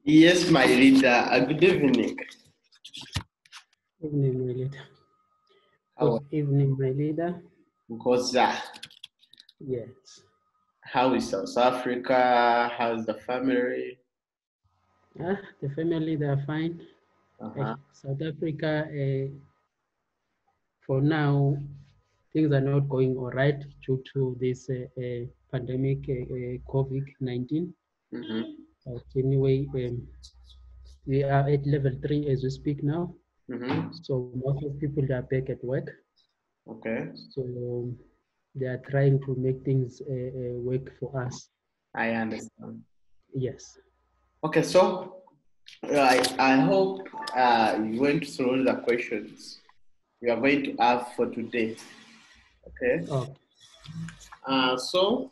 Yes, my leader. Good evening. Evening, my leader. How Good evening, my leader. Khoza. Yes. How is South Africa? How's the family? The family, they are fine. South Africa, for now, things are not going all right due to this pandemic, COVID-19. But anyway, we are at level 3 as we speak now. So most of people are back at work. Okay. So they are trying to make things work for us. I understand. Yes. Okay, so I hope you went through the questions we are going to have for today. Okay. So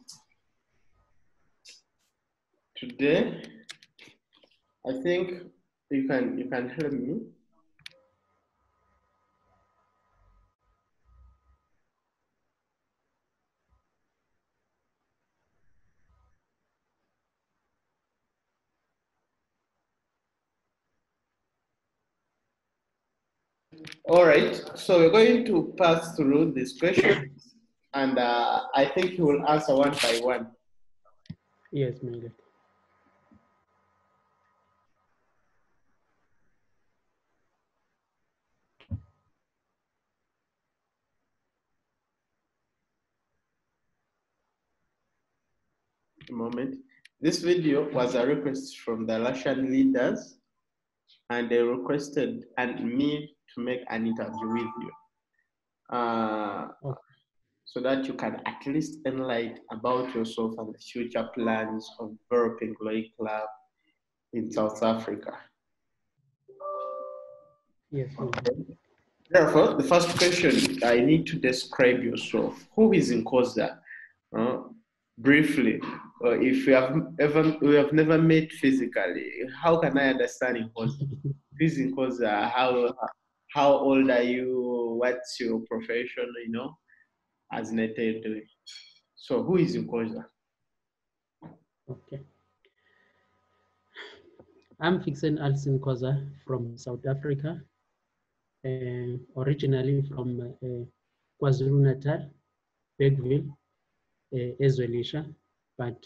today, I think you can help me. All right, so we're going to pass through these questions, and I think you will answer one by one. Yes, my lord. A moment. This video was a request from the Russian leaders, and they requested me to make an interview with you. So that you can at least enlighten about yourself and the future plans of developing Glory Club in South Africa. Yes. Okay. Therefore, the first question, I need to describe yourself. Who is Khoza? Briefly, if we have never met physically, how can I understand Khoza? Who is Khoza? How old are you? What's your profession? As netted. So, who is Khoza? Okay. I'm Alson Khoza from South Africa, originally from KwaZulu-Natal, Bergville, Ezwelisha, but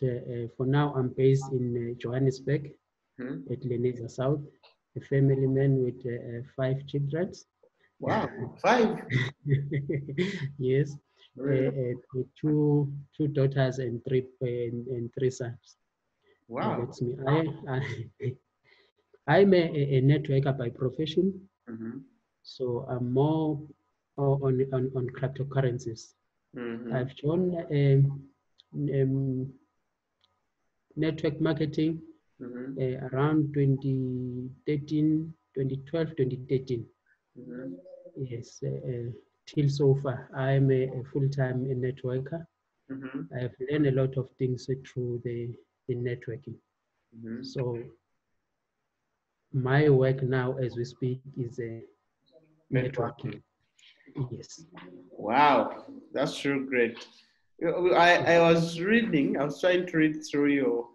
for now I'm based in Johannesburg at Lenasia South, a family man with 5 children. Wow, 5? Yes, with two daughters and three sons. Wow. That's me. I'm a networker by profession, so I'm more on cryptocurrencies. I've joined network marketing around 2013, 2012, 2013. Yes, till so far, I'm a full-time networker. I've learned a lot of things through the networking. So my work now, as we speak, is networking. Yes. Wow, that's so great. I was trying to read through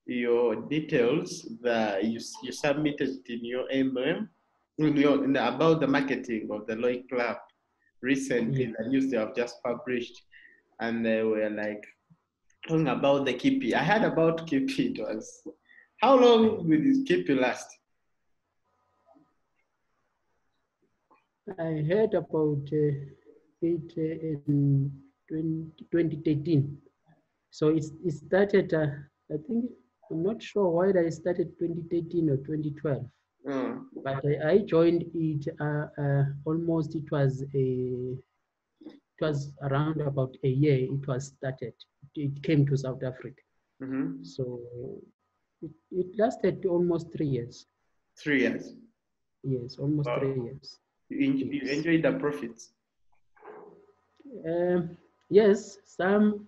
your details that you submitted in your MMM about the marketing of the Lloyd Club recently, the news they have just published, and they were like talking about the Kipi. I heard about Kipi. It was, how long will this Kipi last? I heard about it in 2013. So it started, I think, I'm not sure whether it started 2013 or 2012. But I joined it almost, it was around about a year it was started. It came to South Africa. So it lasted almost 3 years. 3 years? Yes, almost 3 years. You enjoyed the profits? Yes, some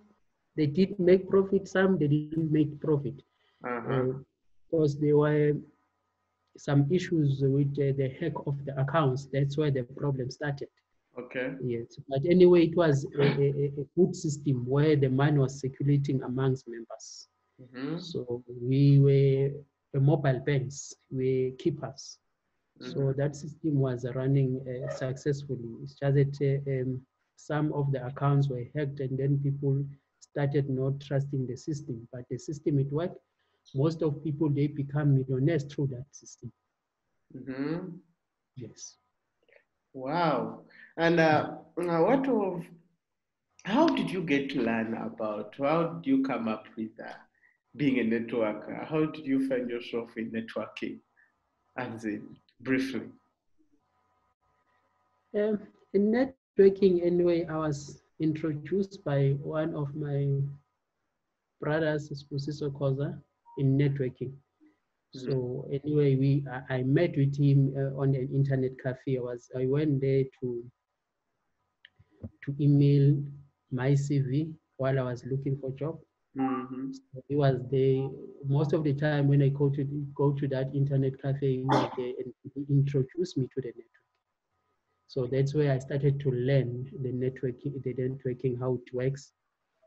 they did make profit, some they didn't make profit. Because there were some issues with the hack of the accounts. That's where the problem started. Okay. Yes, but anyway, it was a good system where the money was circulating amongst members. So we were mobile banks were keepers. So that system was running successfully. It's just that some of the accounts were hacked and then people started not trusting the system. But the system, it worked. Most of people, they become millionaires through that system. Yes. Wow. And how did you get to learn about, how did you come up with being a networker? How did you find yourself in networking? As in, briefly. In networking, anyway, I was introduced by one of my brothers, Alson Khoza, in networking. So anyway, I met with him on an internet cafe. I went there to email my CV while I was looking for a job. So he was there most of the time when I go to that internet cafe. He was there and he introduced me to the network. So that's where I started to learn the networking, how it works.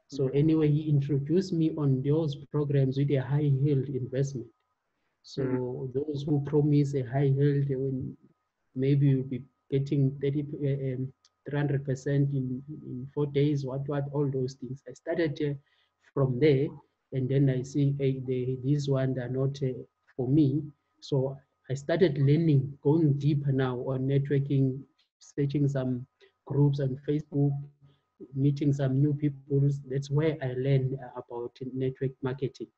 So anyway, he introduced me on those programs with a high yield investment. So those who promise a high yield, maybe you'll be getting 300% in 4 days, what, all those things. I started from there, and then I see these ones are not for me. So I started learning, going deeper now on networking, searching some groups on Facebook, meeting some new people. That's where I learned about network marketing.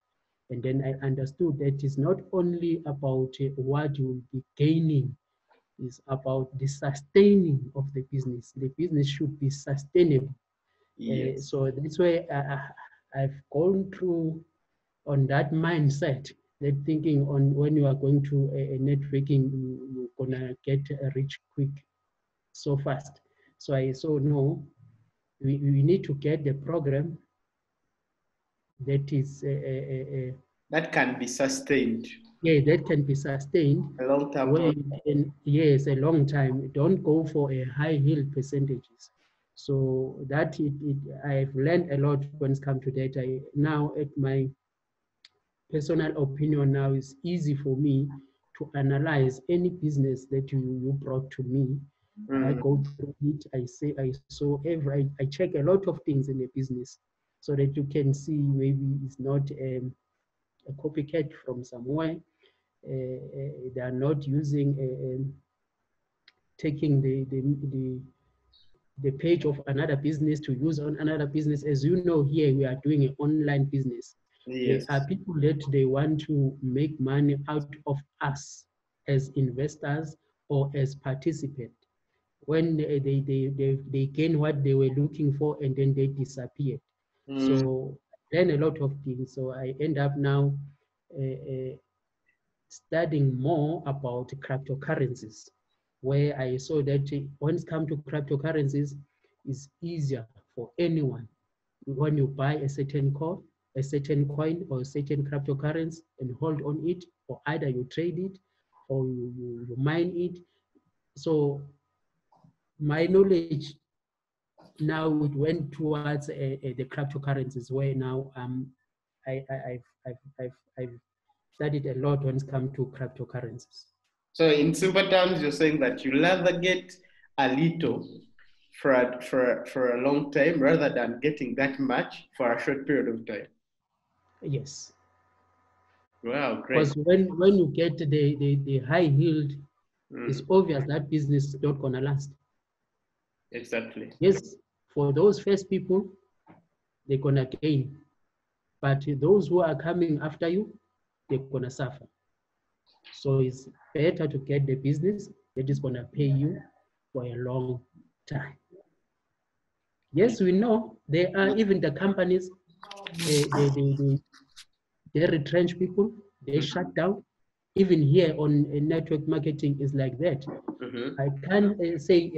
And then I understood that it's not only about what you will be gaining, it's about the sustaining of the business. The business should be sustainable. Yes. So that's why I've gone through on that mindset, that thinking on when you are going to a networking, you're gonna get rich quick, so fast. So I saw no, we need to get the program that is that can be sustained. Yeah, that can be sustained. A long-term program. Yes, a long time. Don't go for a high yield percentages. So that I've learned a lot when it comes to data. Now, at my personal opinion, now is easy for me to analyze any business that you brought to me. I go through it. I check a lot of things in the business, so that you can see maybe it's not a copycat from somewhere. They are not using taking the page of another business to use on another business. As you know, here we are doing an online business. Yes. There are people that they want to make money out of us as investors or as participants. When they gain what they were looking for and then they disappear. So I learn a lot of things. So I end up now studying more about cryptocurrencies, where I saw that when it comes to cryptocurrencies, it's easier for anyone. When you buy a certain coin or a certain cryptocurrency and hold on it, or either you trade it or you mine it. So my knowledge now it went towards the cryptocurrencies, where now I've studied a lot when it comes to cryptocurrencies. So in simple terms, you're saying that you rather get a little for a long time rather than getting that much for a short period of time. Yes. Wow, great. Because when you get the high yield, it's obvious that business is not gonna last. Exactly. Yes, for those first people, they're gonna gain. But those who are coming after you, they're gonna suffer. So it's better to get the business that is gonna pay you for a long time. Yes, we know there are even the companies, they retrench people, they shut down. Even here on network marketing is like that. I can't say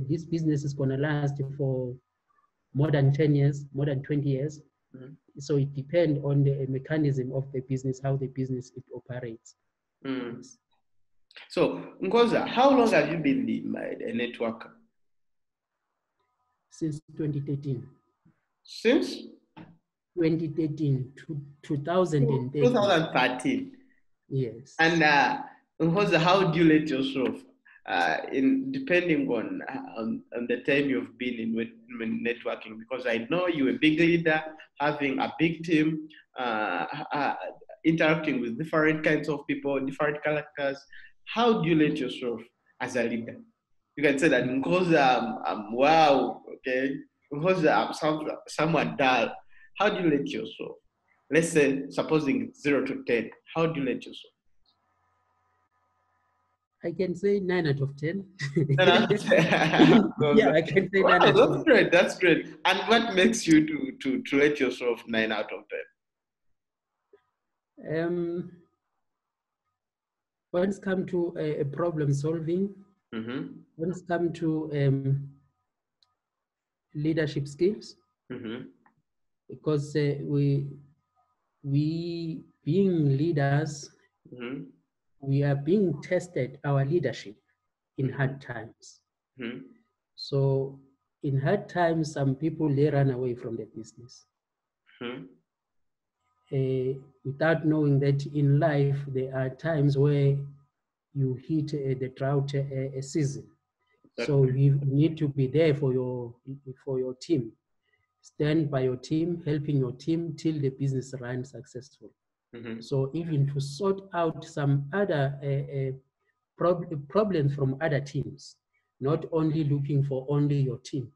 this business is gonna last for more than 10 years, more than 20 years. So it depends on the mechanism of the business, how the business it operates. Yes. So, Khoza, how long have you been a networker? Since 2013. Since? 2013 to 2013. 2013. Yes. And Khoza, how do you let yourself, in depending on the time you've been in networking? Because I know you're a big leader, having a big team, uh, uh, interacting with different kinds of people, different characters. How do you let yourself as a leader? You can say that Khoza, wow, okay, Khoza, someone dull. How do you let yourself? Let's say, supposing 0 to 10, how do you let yourself? I can say 9 out of 10. Yeah, Wow, I can say 9 out of that's great. That's great. And what makes you to rate yourself 9 out of 10? 10. When it's come to a problem solving, Mm-hmm. when it's come to leadership skills, Mm-hmm. because we being leaders, Mm-hmm. we are being tested our leadership in Mm-hmm. hard times. Mm-hmm. So in hard times, some people they run away from the business without knowing that in life there are times where you hit the drought season. So Exactly. you need to be there for your team. Stand by your team, helping your team till the business runs successful. Mm-hmm. So even to sort out some other problems from other teams, not only looking for only your team.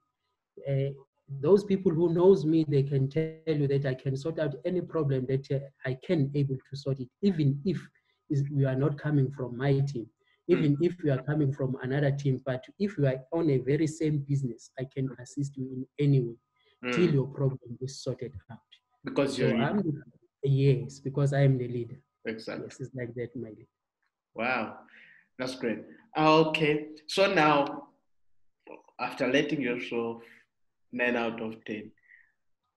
Uh, those people who knows me, they can tell you that I can sort out any problem that I can able to sort it, even if you are not coming from my team, even if you are coming from another team. But if you are on a very same business, I can assist you in any way till Mm. your problem is sorted out. Because you're So yes, because I am the leader. exactly. Yes, it's like that, my leader. Wow, that's great. Okay, so now after letting yourself 9 out of 10,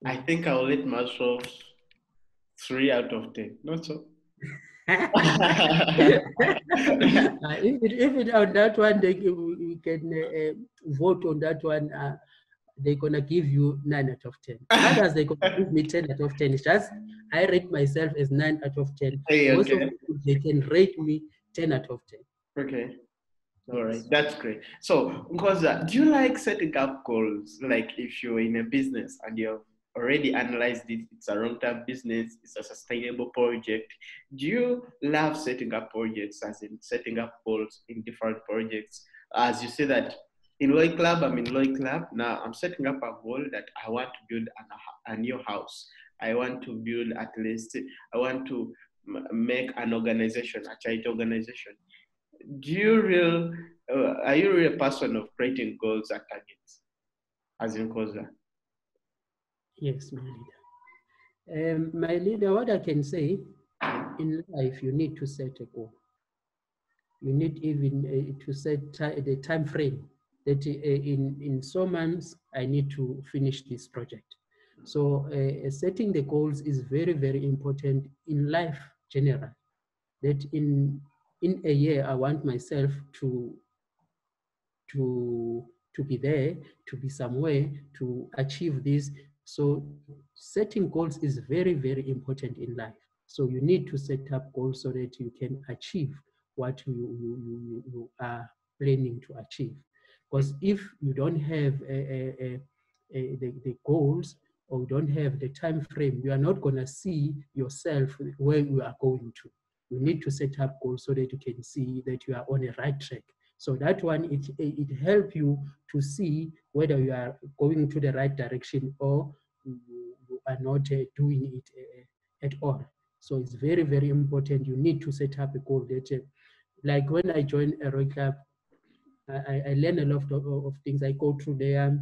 I Mm. think I'll let myself 3 out of 10. Not so. If it on that one, we can vote on that one. They're gonna give you 9 out of 10. Others they're gonna give me 10 out of 10. It's just I rate myself as 9 out of 10. Hey, Most of okay. people they can rate me 10 out of 10. Okay. All right, Yes. that's great. So, Khoza, do you like setting up goals? Like if you're in a business and you've already analyzed it, it's a long-term business, it's a sustainable project. Do you love setting up projects, as in setting up goals in different projects? As you say that in Loy Club, I'm in Loy Club. Now I'm setting up a goal that I want to build a new house. I want to build at least, I want to make an organization, a charity organization. Do you real are you really a person of creating goals and targets as in Khoza? Yes, my leader. My leader, what I can say, in life you need to set a goal. You need even to set the time frame that in so months I need to finish this project. So setting the goals is very, very important in life general. That in a year I want myself to to be there, to be somewhere, to achieve this. So setting goals is very, very important in life. So you need to set up goals so that you can achieve what you are planning to achieve. Because if you don't have the goals or you don't have the time frame, you are not going to see yourself where you are going to. You need to set up goals so that you can see that you are on the right track. So that one, it helps you to see whether you are going to the right direction or you are not doing it at all. So it's very, very important. You need to set up a goal that, like when I joined a Roy Club, I learn a lot of things. I go through their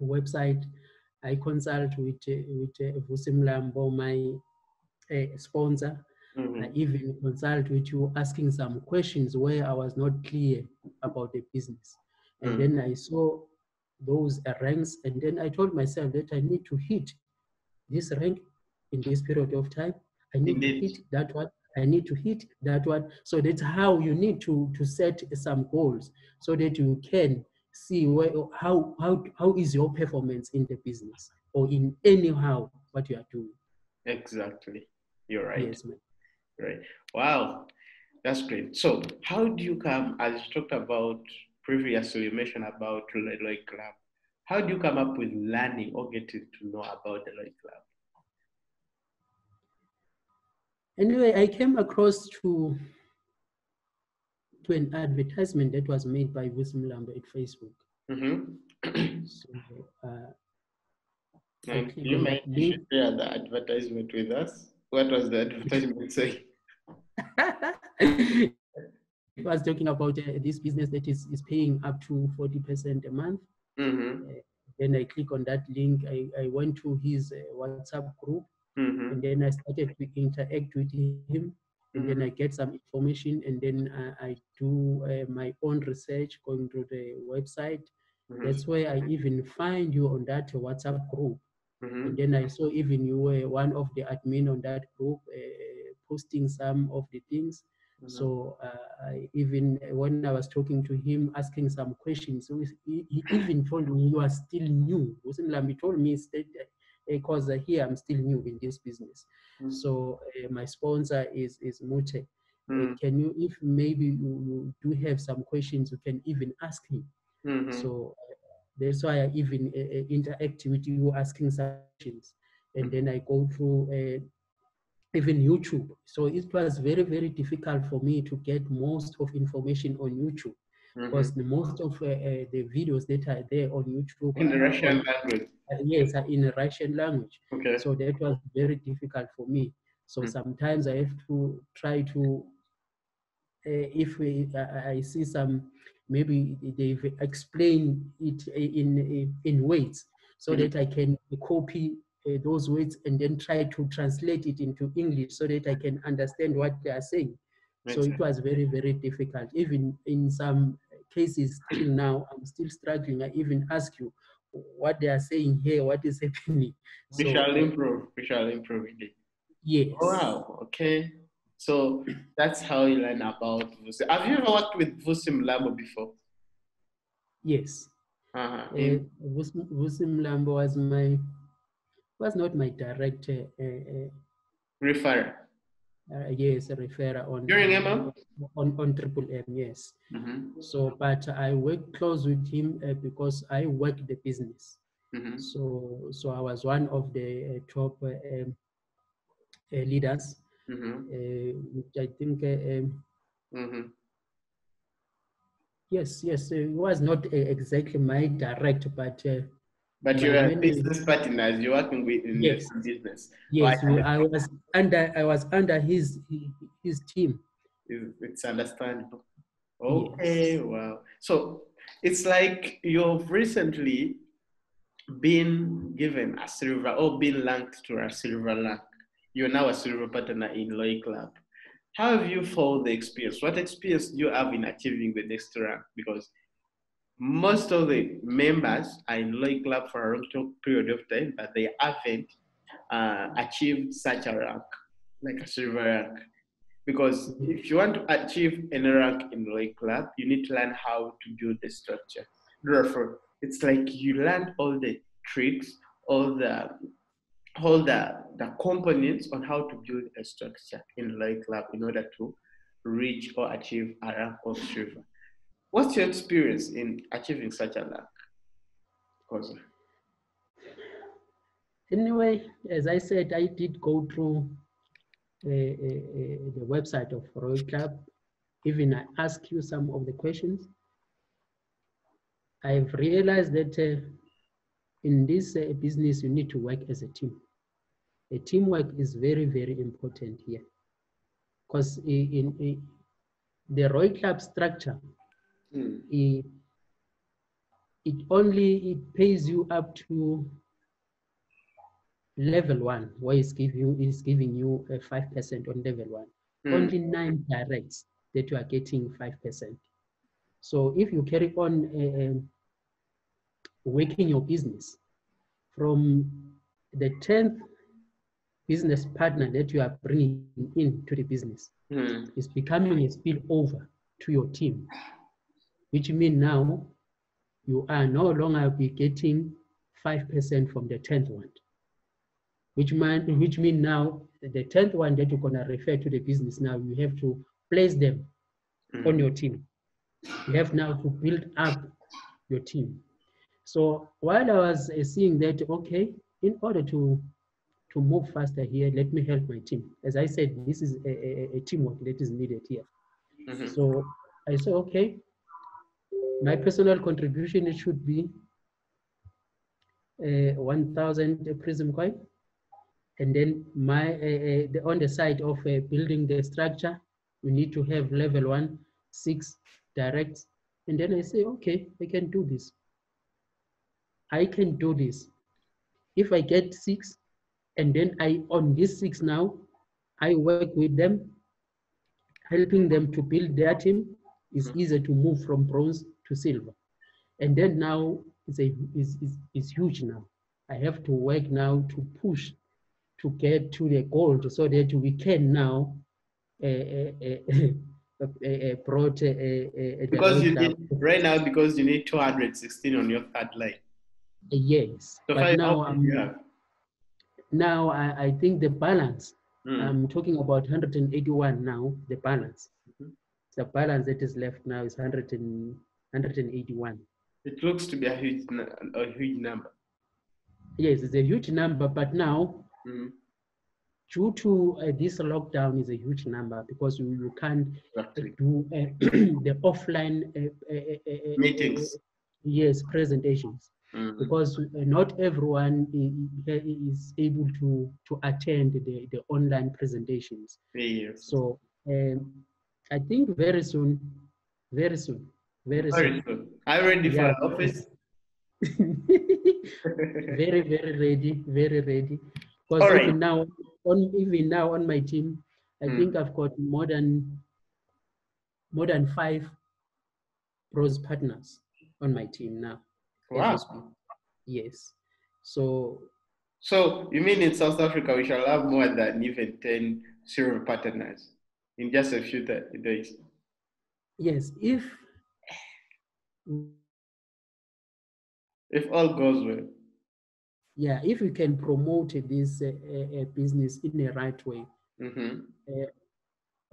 website. I consult with Vusim Lambo, my sponsor. I Mm-hmm. even consult with you asking some questions where I was not clear about the business. And Mm. then I saw those ranks, and then I told myself that I need to hit this rank in this period of time. I need to Indeed. hit that one. I need to hit that one. So that's how you need to set some goals so that you can see how is your performance in the business or in anyhow what you are doing. Exactly. You're right. Yes, ma'am. Right. Wow. That's great. So how do you come, as you talked about previously, you mentioned about the Lloyd Club. How do you come up with learning or getting to know about the Lloyd Club? Anyway, I came across to an advertisement that was made by Vusi Mlambo at Facebook. Mm-hmm. So I And click you on may that link. share the advertisement with us. What was the advertisement saying? It was talking about this business that is paying up to 40% a month. Mm-hmm. Then I click on that link. I went to his WhatsApp group, Mm-hmm. and then I started to interact with him, and then I get some information, and then I do my own research going through the website. Mm-hmm. That's where I even find you on that WhatsApp group. Mm-hmm. And then I saw even you were one of the admin on that group, posting some of the things. Mm-hmm. So I even when I was talking to him, asking some questions, so he even told me you are still new. He told me because here I'm still new in this business. Mm-hmm. So my sponsor is Mute. Mm-hmm. Can you, if maybe you do have some questions, you can even ask him. Mm-hmm. So that's why I even interact with you, asking some questions, and then I go through even YouTube. So it was very, very difficult for me to get most of information on YouTube, because most of the videos that are there on YouTube In the are Russian language. yes, are in Russian language. Okay. So that was very difficult for me. So sometimes I have to try to, if I see some, maybe they've explained it in words, so that I can copy those words and then try to translate it into English so that I can understand what they are saying. So it was very, very difficult. Even in some cases till now, I'm still struggling. I even ask you what they are saying here, what is happening. We So shall improve. We shall improve indeed. yes. Oh, wow. Okay. So that's how you learn about Vusi. Have you ever worked with Vusi Mlambo before? Yes. Uh-huh. Vusi Mlambo was not my direct Referrer. yes, a referrer During MM? on Triple M, yes. Mm-hmm. So, but I work close with him because I work the business. Mm-hmm. So I was one of the top leaders, which I think yes, it was not exactly my direct, but you're a many, business partners. You're working with in the yes, same business. yes, I was under his team. It's understandable. Okay, Yes. wow. So it's like you've recently been given a silver or been ranked to a silver rank. You're now a silver partner in Loy Club. How have you found the experience? What experience do you have in achieving the next rank? Because most of the members are in Loy Club for a long period of time, but they haven't achieved such a rank, like a silver rank. Because if you want to achieve any rank in Loy Club, you need to learn how to build the structure. Therefore, it's like you learn all the tricks, all the components on how to build a structure in Loy Club in order to reach or achieve a rank of silver. What's your experience in achieving such a rank, Khoza? Anyway, as I said, I did go through the website of Royal Club. Even I ask you some of the questions. I've realized that in this business, you need to work as a team. A teamwork is very, very important here, because in the Royal Club structure, it pays you up to level 1, where it's giving you 5% on level 1. Only 9 directs that you are getting 5%. So if you carry on working your business from the 10th business partner that you are bringing into the business, is becoming a spillover to your team, which means now you are no longer be getting 5% from the 10th one, which mean now the 10th one that you're gonna refer to the business now, you have to place them on your team. You have now to build up your team. So while I was seeing that, okay, in order to move faster here, let me help my team. As I said, this is a teamwork that is needed here. So I said, okay, my personal contribution, it should be 1,000 prism coin. And then on the side of building the structure, you need to have level 1, 6 directs. And then I say, okay, I can do this. I can do this. If I get 6, and then on this 6 now, I work with them, helping them to build their team. It's easier to move from bronze to silver. And then now it's huge now. I have to work now to push to get to the gold so that we can now brought because you need right now, because you need 216 on your third line. Yes, so but now I think the balance, I'm talking about 181 now, the balance. The balance that is left now is 181. It looks to be a huge number. Yes, it's a huge number, but now due to this lockdown is a huge number because you can't do the offline meetings. Yes, presentations. Because not everyone is able to attend the online presentations. Yes. So I think very soon. I'm ready for the office. Very ready. Because even now on my team, I think I've got more than 5 pros partners on my team now. Wow. Yes. So you mean in South Africa we shall have more than even 10 serial partners in just a few days? Yes, if all goes well. Yeah, if we can promote this business in the right way,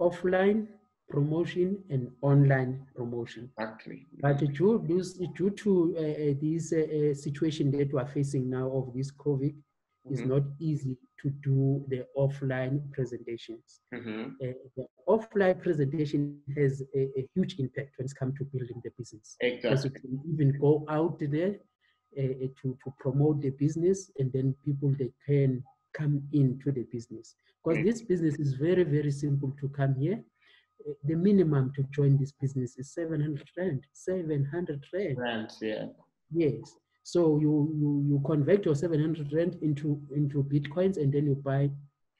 offline promotion and online promotion. Exactly. But due to this situation that we are facing now of this COVID, it's not easy to do the offline presentations. The offline presentation has a huge impact when it comes to building the business. Exactly. Because you can even go out there to promote the business, and then people, they can come into the business. Because this business is very, very simple to come here. The minimum to join this business is 700 rand. 700 rand. Yeah. Yes. So you convert your 700 rand into bitcoins, and then you buy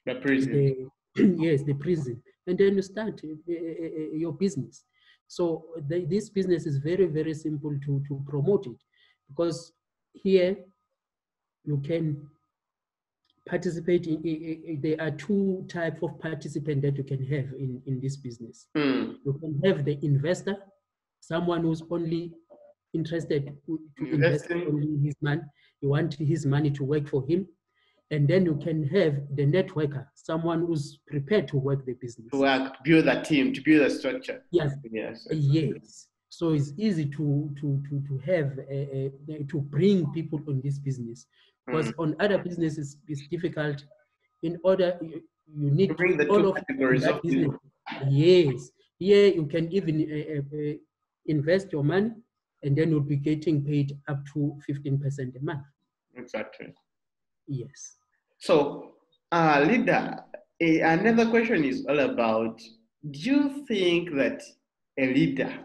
the prison. The prison, and then you start your business. So this business is very, very simple to promote it, because here you can participate in there are 2 types of participant that you can have in this business. You can have the investor, someone who's only interested to invest only his money. You want his money to work for him. And then you can have the networker, someone who's prepared to work the business. To work, to build a team, to build a structure. Yes. Yes. So it's easy to have to bring people on this business, because on other businesses it's difficult. In order, you need to bring the all 2 of categories of business. Yes. Here you can even invest your money, and then you'll be getting paid up to 15% a month. Exactly. Yes. So, leader, another question is all about, do you think that a leader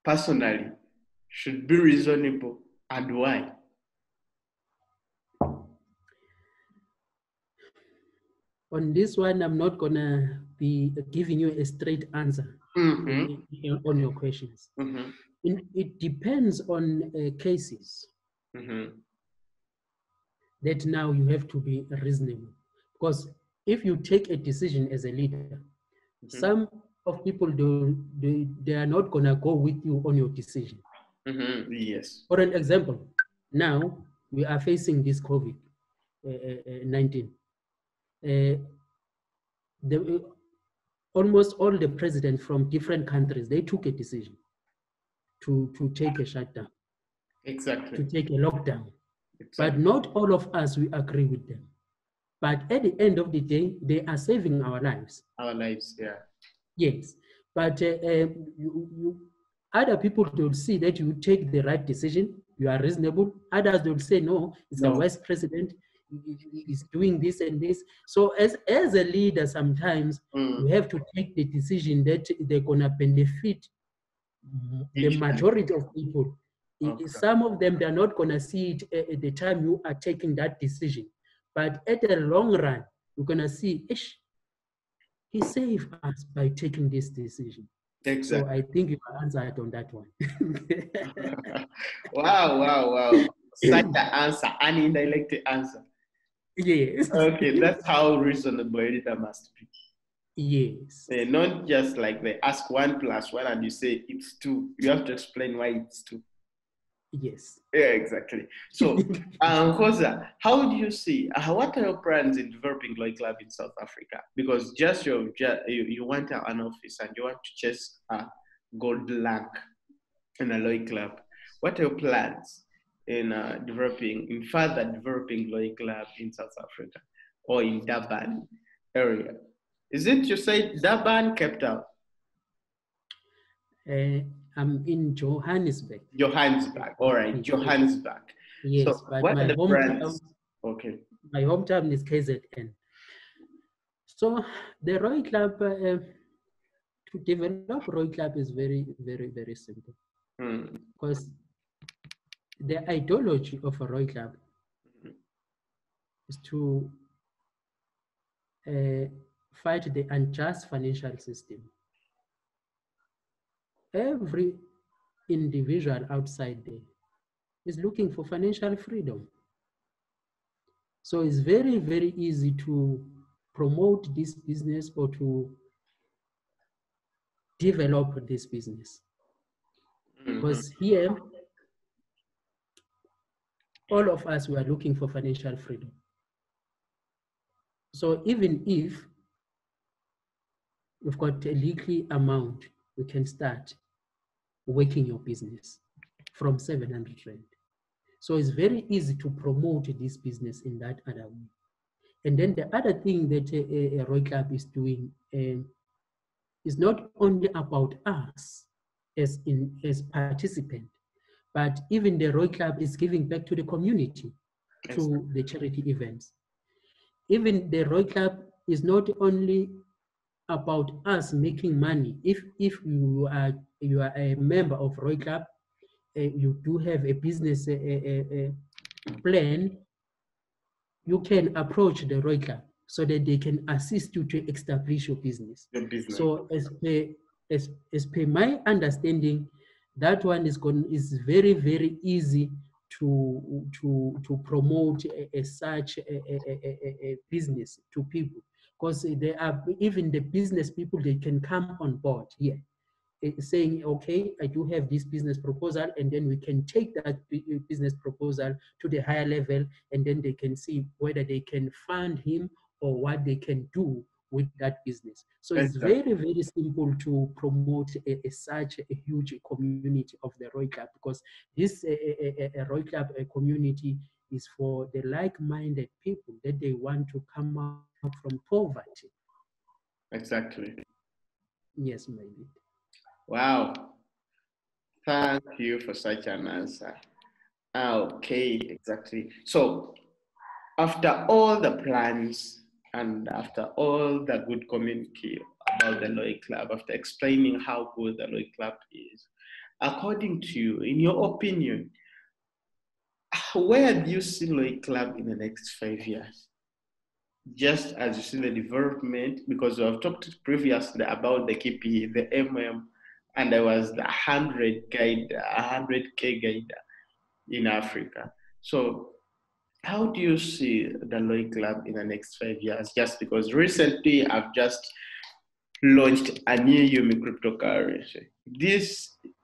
personally should be reasonable, and why? On this one, I'm not gonna be giving you a straight answer on your questions. It depends on cases. That now you have to be reasonable, because if you take a decision as a leader, some of people they are not gonna go with you on your decision. Yes. For an example, now we are facing this COVID. 19. Almost all the presidents from different countries, they took a decision to take a shutdown, Exactly. to take a lockdown. Exactly. But not all of us, we agree with them. But at the end of the day, they are saving our lives. Our lives, yeah. Yes, but other people, they will see that you take the right decision, you are reasonable. Others, they will say, no, it's a vice president, is doing this and this. So as a leader, sometimes you have to take the decision that they're going to benefit the majority of people. Okay. Some of them, they're not going to see it at the time you are taking that decision. But at the long run, you're going to see, he saved us by taking this decision. Exactly. So I think you answered on that one. Wow. Such an answer, an indirect answer. Yes. Okay, that's how reasonable it must be. Yes. Not just like they ask 1 + 1 and you say it's 2. You have to explain why it's 2. Yes. Yeah, exactly. So, Khoza, how do you see, what are your plans in developing Lloyd Club in South Africa? Because you want an office and you want to chase a gold rank in a Lloyd Club. What are your plans in further developing Lloyd Club in South Africa or in Durban area? Is it you say Durban, Cape Town? I'm in Johannesburg. Johannesburg, all right, Johannesburg. Yes, so but my hometown. Okay. My hometown is KZN. So the Roy Club, to develop Roy Club is very, very, very simple. Because the ideology of a Roy Club is to fight the unjust financial system. Every individual outside there is looking for financial freedom. So it's very, very easy to promote this business or to develop this business. Because here, all of us were looking for financial freedom. So even if you've got a legal amount, you can start working your business from 700 Rand. So it's very easy to promote this business in that other way. And then the other thing that a Roy Club is doing is not only about us as participants, but even the Roy Club is giving back to the community through the charity events. Even the Roy Club is not only about us making money. If you are a member of Roy Club, you do have a business plan, you can approach the Roy Club so that they can assist you to establish your business. So as per my understanding, that one is very, very easy to promote such a business to people, because they are even the business people, they can come on board here saying, okay, I do have this business proposal, and then we can take that business proposal to the higher level, and then they can see whether they can fund him or what they can do with that business. So it's very, very simple to promote such a huge community of the Roy Club, because this Roy Club community is for the like-minded people that they want to come out from poverty. Exactly. Yes, maybe. Wow. Thank you for such an answer. Okay, exactly. So after all the plans and after all the good communication about the Lloyd Club, after explaining how good the Lloyd Club is, according to you, in your opinion, where do you see Lloyd Club in the next 5 years? Just as you see the development, because we have talked previously about the Kipi, the MMM, and there was the 100K guide in Africa. So how do you see the Lloyd Club in the next 5 years? Just because recently I've just launched a new Yumi cryptocurrency.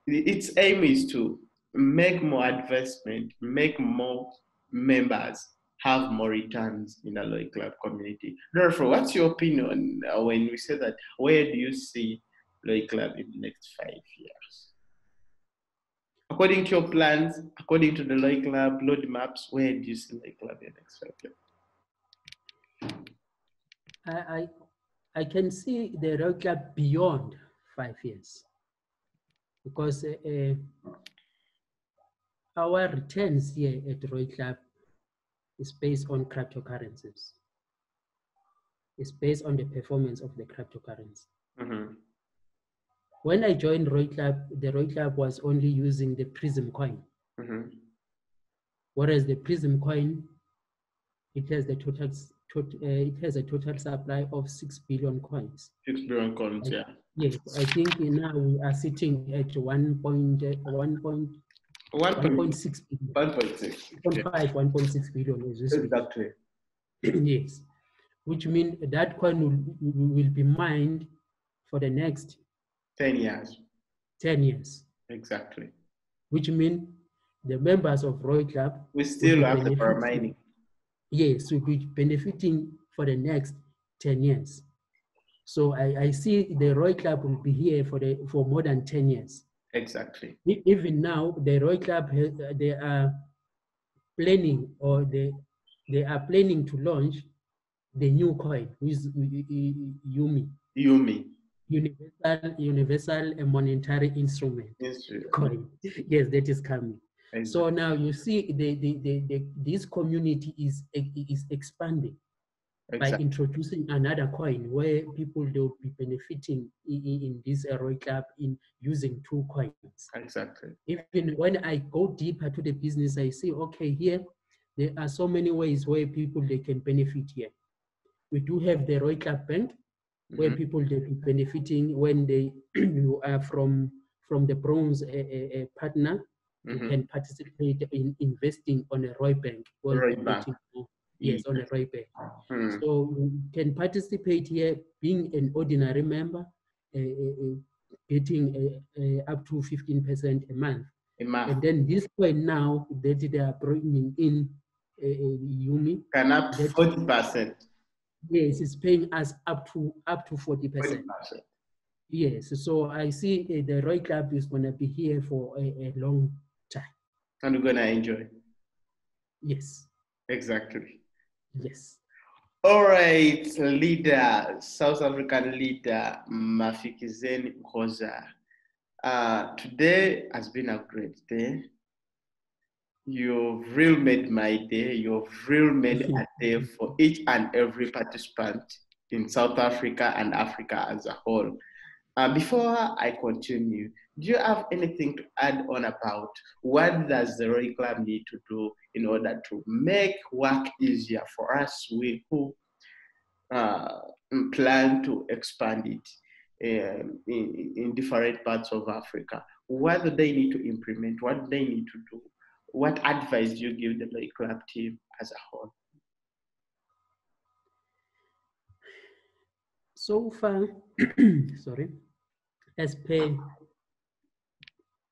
Its aim is to make more advancement, make more members, have more returns in the Loy Club community. Therefore, what's your opinion when we say that? Where do you see Loy Club in the next 5 years? According to your plans, according to the Loy Club roadmaps, where do you see Loy Club in the next 5 years? I can see the Loy Club beyond 5 years, because our returns here at Loy Club is based on cryptocurrencies. It's based on the performance of the cryptocurrency. Mm-hmm. When I joined Loy Club, the Loy Club was only using the Prism coin. Mm-hmm. Whereas the Prism coin, it has the a total supply of 6 billion coins. 6 billion coins, yeah. Yes, I think now we are sitting at 1.6 billion. 1.6 billion as we speak. Exactly. Yes, which means that coin will be mined for the next 10 years. 10 years. Exactly. Which means the members of Loy Club We still have the power mining. Yes, we'll be benefiting for the next 10 years. So I see the Loy Club will be here for more than 10 years. Exactly. Even now, the Loy Club, they are planning, or they are planning to launch the new coin, which is UMI. Universal Monetary Instrument coin. Yes, that is coming. Exactly. So now you see this community is expanding. Exactly. By introducing another coin where people will be benefiting in this Loy Club in using 2 coins. Exactly. Even when I go deeper to the business, I see, okay, here there are so many ways where they can benefit here. We do have the Loy Club Bank, where people they be benefiting when you are from the bronze partner. You can participate in investing on a Loy Bank. Yes, on a Loy Bank. So you can participate here, being an ordinary member, getting up to 15% a month. And then this point now that they are bringing in UMI, can up to 40%. Yes, it's paying us up to 40%. 40%. Yes, so I see the Loy Club is going to be here for a long time. And we're going to enjoy. Yes. Exactly. Yes. All right, leader, South African leader, Mafikizeni Khoza. Today has been a great day. You've really made my day. You've really made a day for each and every participant in South Africa and Africa as a whole. Before I continue, do you have anything to add on about what does the Loy Club need to do in order to make work easier for us who plan to expand it in different parts of Africa? What do they need to implement? What do they need to do? What advice do you give the Loy Club team as a whole? So far, sorry, as per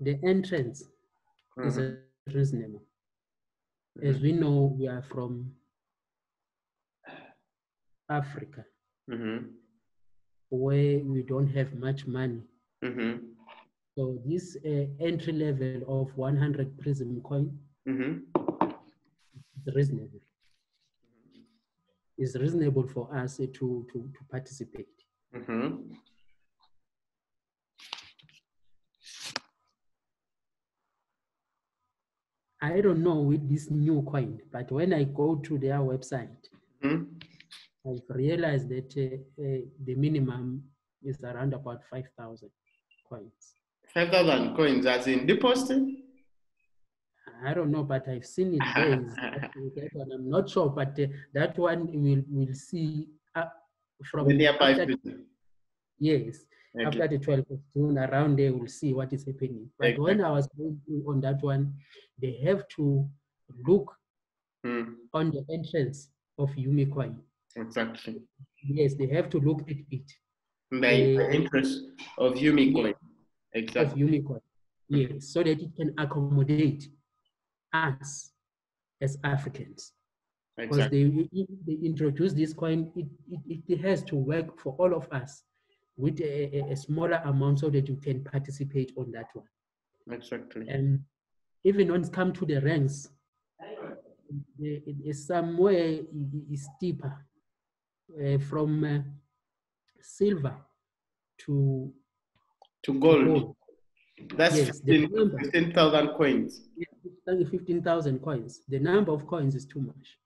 the entrance is reasonable. As we know, we are from Africa, where we don't have much money. So this entry level of 100 Prism coin is reasonable. It's reasonable for us to participate. I don't know with this new coin, but when I go to their website, I've realized that the minimum is around about 5,000 coins. 5,000 coins as in depositing? I don't know, but I've seen it there. That one, I'm not sure, but that one we'll see from after, yes, okay. After the 12th of June, around there, we'll see what is happening. But when I was going on that one, they have to look on the entrance of UMI coin. Exactly. Yes, they have to look at it. The interest of UMI coin. Exactly. Of UMI coin. Yes, so that it can accommodate us as Africans. Because Exactly. they introduce this coin, it has to work for all of us with a smaller amount so that you can participate on that one. Exactly. And even when it comes to the ranks, it is somewhere is steeper from silver to Gold. gold. That's Yes, the number, 15,000 coins. 15,000 coins. The number of coins is too much.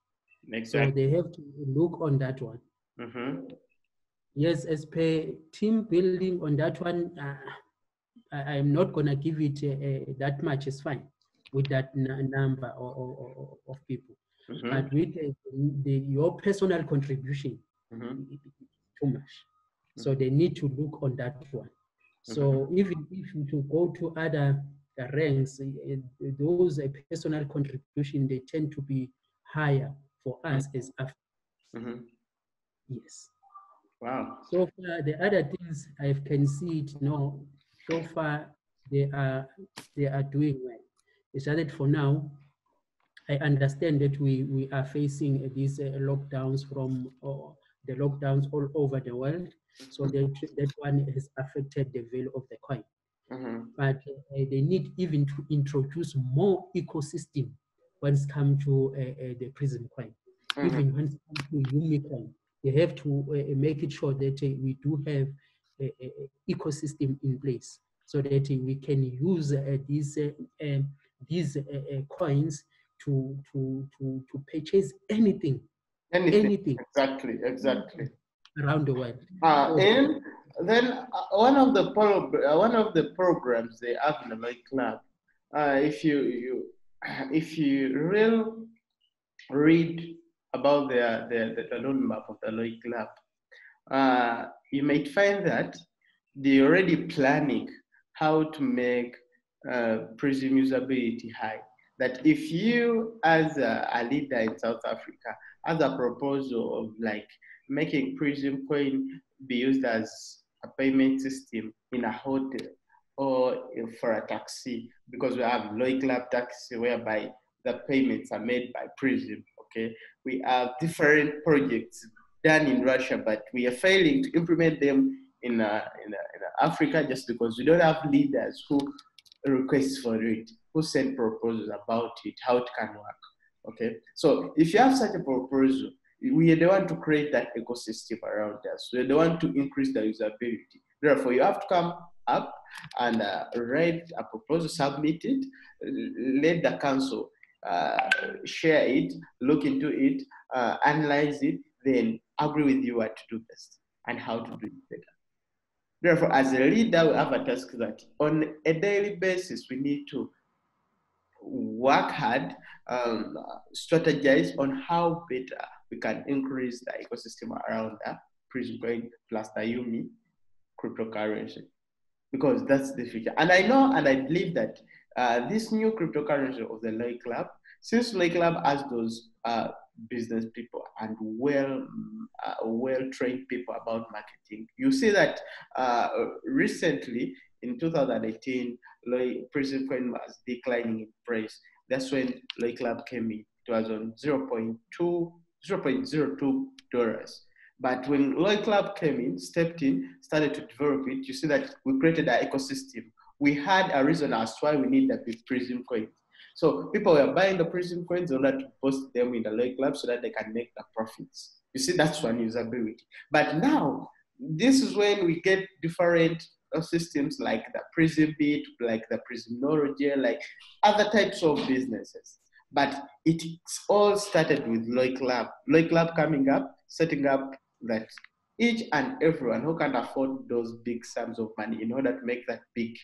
So Exactly. they have to look on that one. Mm-hmm. Yes, as per team building on that one, I'm not going to give it that much. It's fine with that number of people. Mm-hmm. But with your personal contribution, Mm-hmm. it's too much. So they need to look on that one. Mm-hmm. So even if you go to other ranks, those personal contribution, they tend to be higher for us as Africans. Mm-hmm. Yes. Wow. So far, the other things I can see it, no, so far they are doing well. It's just that for now, I understand that we are facing these lockdowns from the lockdowns all over the world. So that one has affected the value of the coin. Mm-hmm. But they need even to introduce more ecosystem when it comes to the prism coin. Mm-hmm. Even when it comes to Yumi coin, they have to make it sure that we do have a ecosystem in place so that we can use these coins to purchase anything, Anything. anything Exactly. Exactly. around the world. So And then one of the programs they have in the Lloyd Club, if if you really read about the roadmap of the Lloyd Club, you might find that they're already planning how to make Prism usability high. That if you, as a leader in South Africa, has a proposal of like making Prism Coin be used as a payment system in a hotel or for a taxi, because we have Loy Club taxi whereby the payments are made by Prism. Okay, we have different projects done in Russia, but we are failing to implement them in Africa just because we don't have leaders who request for it, who send proposals about it, how it can work. Okay, so if you have such a proposal, we are the one to create that ecosystem around us. We're the one to increase the usability. Therefore, you have to come up and write a proposal, submit it, let the council uh, share it, look into it, analyze it, then agree with you what to do best and how to do it better. Therefore, as a leader, we have a task that on a daily basis, we need to work hard, strategize on how better we can increase the ecosystem around the Prism Coin plus the Yumi cryptocurrency, because that's the future. And I know and I believe that this new cryptocurrency of the Lay Club, since Lay Club has those business people and well-trained people about marketing, you see that recently in 2018, Prism Coin was declining in price. That's when Lay Club came in. It was on $0.02. But when Lloyd Club came in, stepped in, started to develop it, you see that we created an ecosystem. We had a reason as to why we need the big Prism coins. So people were buying the Prism coins in order to post them in the Lloyd Club so that they can make the profits. You see, that's one usability. But now, this is when we get different systems like the Prism Bit, like the Prismnology, like other types of businesses. But it all started with Lloyd Club. Lloyd Club coming up, setting up that each and everyone who can afford those big sums of money in order to make that big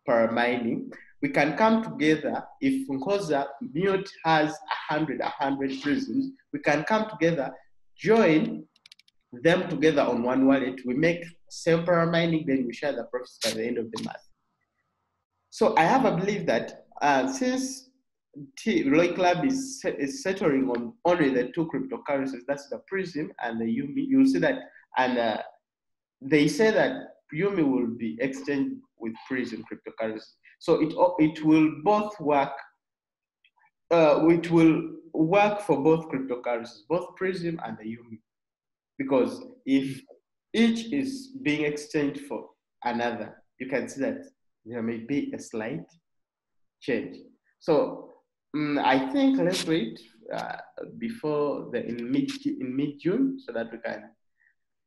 para mining, we can come together. If Khoza Mute has 100 prisons, we can come together, join them together on one wallet. We make same para mining, then we share the profits by the end of the month. So I have a belief that since Roy Club is settling on only the two cryptocurrencies, that's the Prism and the Yumi, you'll see that, and they say that Yumi will be exchanged with Prism cryptocurrency. So it will both work. it will work for both cryptocurrencies, both Prism and the Yumi, because if each is being exchanged for another, you can see that there may be a slight change. So I think let's wait before in mid June so that we can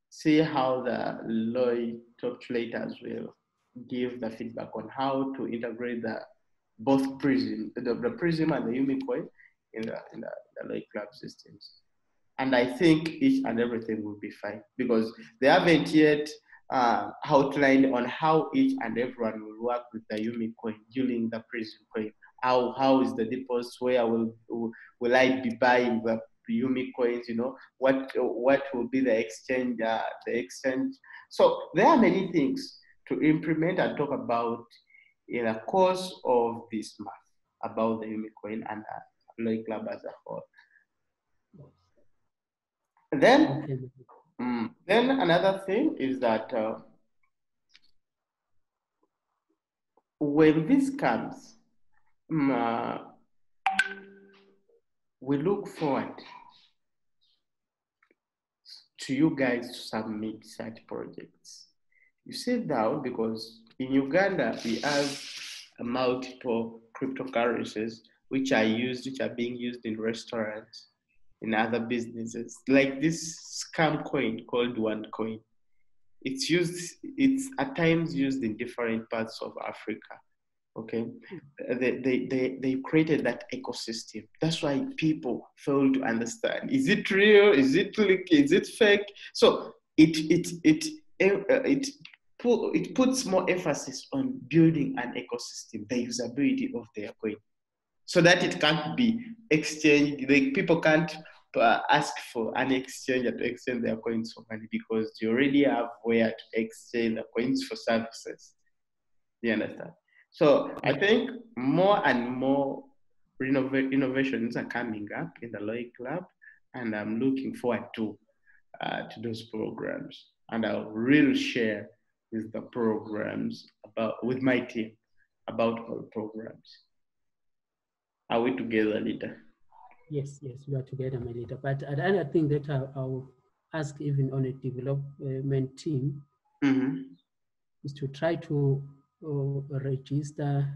see how the Lloyd calculators will give the feedback on how to integrate both Prism, the Prism and the Yumi coin in the Lloyd Club systems. And I think each and everything will be fine because they haven't yet outlined on how each and everyone will work with the Yumi coin during the Prism coin. How is the deposit? Where will I be buying the Yumi coins? You know, what will be the exchange? So there are many things to implement and talk about in the course of this month about the Yumi coin and Lloyd Club as a whole. Then, then another thing is that when this comes, we look forward to you guys to submit such projects. You sit down because in Uganda we have multiple cryptocurrencies which are being used in restaurants, in other businesses, like this scam coin called OneCoin. It's at times used in different parts of Africa. Okay, they created that ecosystem. That's why people fail to understand: is it real? Is it fake? So it puts more emphasis on building an ecosystem, the usability of their coin, so that it can't be exchanged. Like people can't ask for an exchange to exchange their coins for money because you already have where to exchange the coins for services. Do you understand? So I think more and more innovations are coming up in the Lloyd Club, and I'm looking forward to those programs. And I'll really share with the programs with my team about all programs. Are we together, leader? Yes, we are together, my leader. But another thing that I'll ask even on a development team is to try to register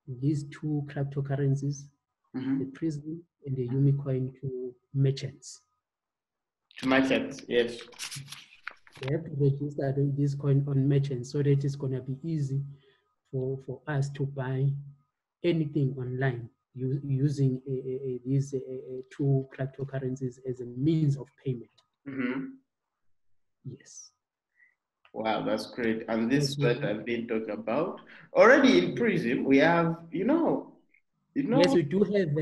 these two cryptocurrencies, the Prism and the Yumi coin, to merchants. To merchants, yes. They have to register this coin on merchants so that it's going to be easy for us to buy anything online using these two cryptocurrencies as a means of payment. Yes. Wow, that's great. And this is what I've been talking about. Already in Prism, we have, Yes, we do have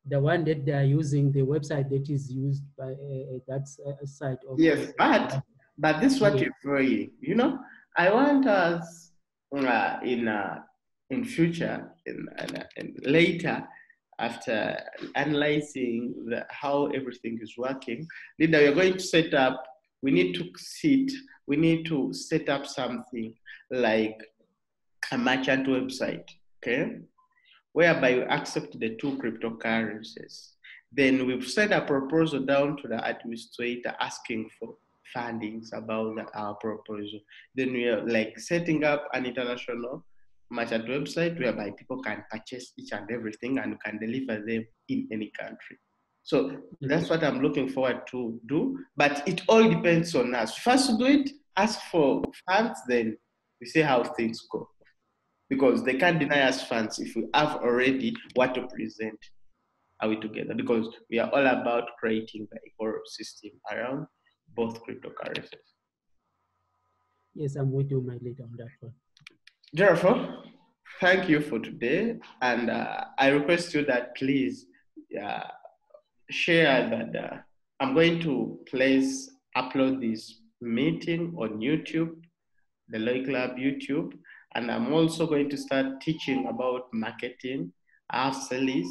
the one that they are using, the website that is used by that site of. Yes, but this is what you're saying. I want us in future and later, after analyzing how everything is working, leader, we're going to set up. We need to set up something like a merchant website, okay, whereby you accept the two cryptocurrencies. Then we've sent a proposal down to the administrator asking for fundings about our proposal. Then we are like setting up an international merchant website whereby people can purchase each and everything and can deliver them in any country. So that's what I'm looking forward to do. But it all depends on us. First to do it, ask for funds, then we see how things go. Because they can't deny us funds if we have already what to present. Are we together? Because we are all about creating the ecosystem around both cryptocurrencies. Yes, I'm with you, my leader, on that one. Therefore, thank you for today. And I request you that please share that I'm going to upload this meeting on YouTube, the Lloyd Club YouTube. And I'm also going to start teaching about marketing. I have series.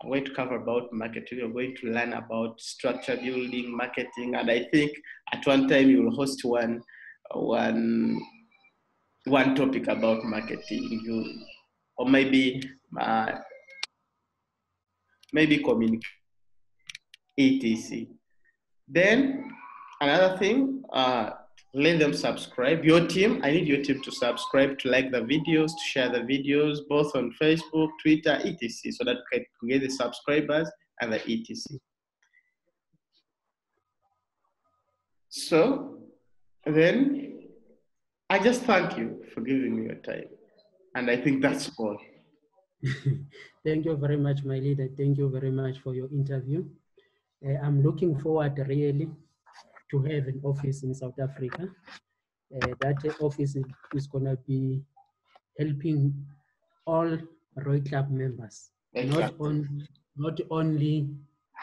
I'm going to cover about marketing. I'm going to learn about structure building, marketing. And I think at one time you will host one topic about marketing. or maybe communicate, etc. Then another thing, let them subscribe. Your team, I need your team to subscribe, to like the videos, to share the videos, both on Facebook, Twitter, etc. So that we can get the subscribers and the etc. So then I just thank you for giving me your time. And I think that's all. Thank you very much, my leader. Thank you very much for your interview. I'm looking forward really to have an office in South Africa. That office is going to be helping all Roy Club members, Exactly. not only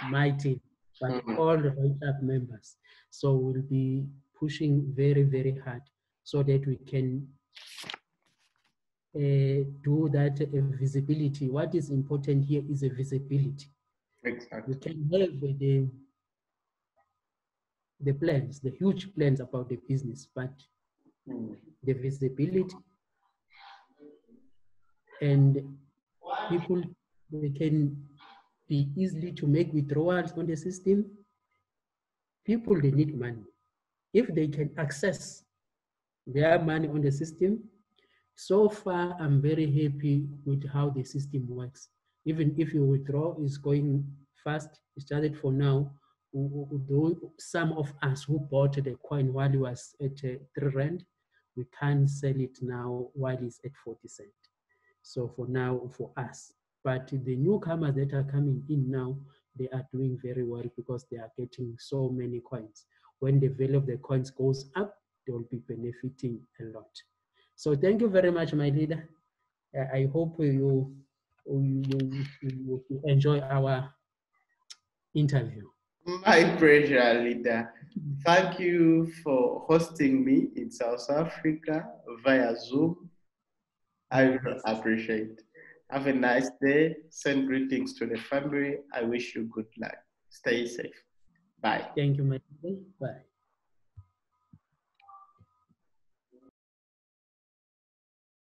my team, but all Roy Club members. So we'll be pushing very, very hard so that we can do that visibility. What is important here is a visibility. Exactly. You can have the plans, the huge plans about the business, but the visibility and people, they can be easily to make withdrawals on the system. People, they need money. If they can access their money on the system, so far I'm very happy with how the system works. Even if your withdraw is going fast, started for now, some of us who bought the coin while it was at 3 rand, we can't sell it now while it's at 40 cents. So for now, for us. But the newcomers that are coming in now, they are doing very well because they are getting so many coins. When the value of the coins goes up, they will be benefiting a lot. So thank you very much, my leader. I hope you enjoy our interview. My pleasure, leader. Thank you for hosting me in South Africa via Zoom. I really appreciate. Have a nice day. Send greetings to the family. I wish you good luck. Stay safe. Bye. Thank you, my leader. Bye.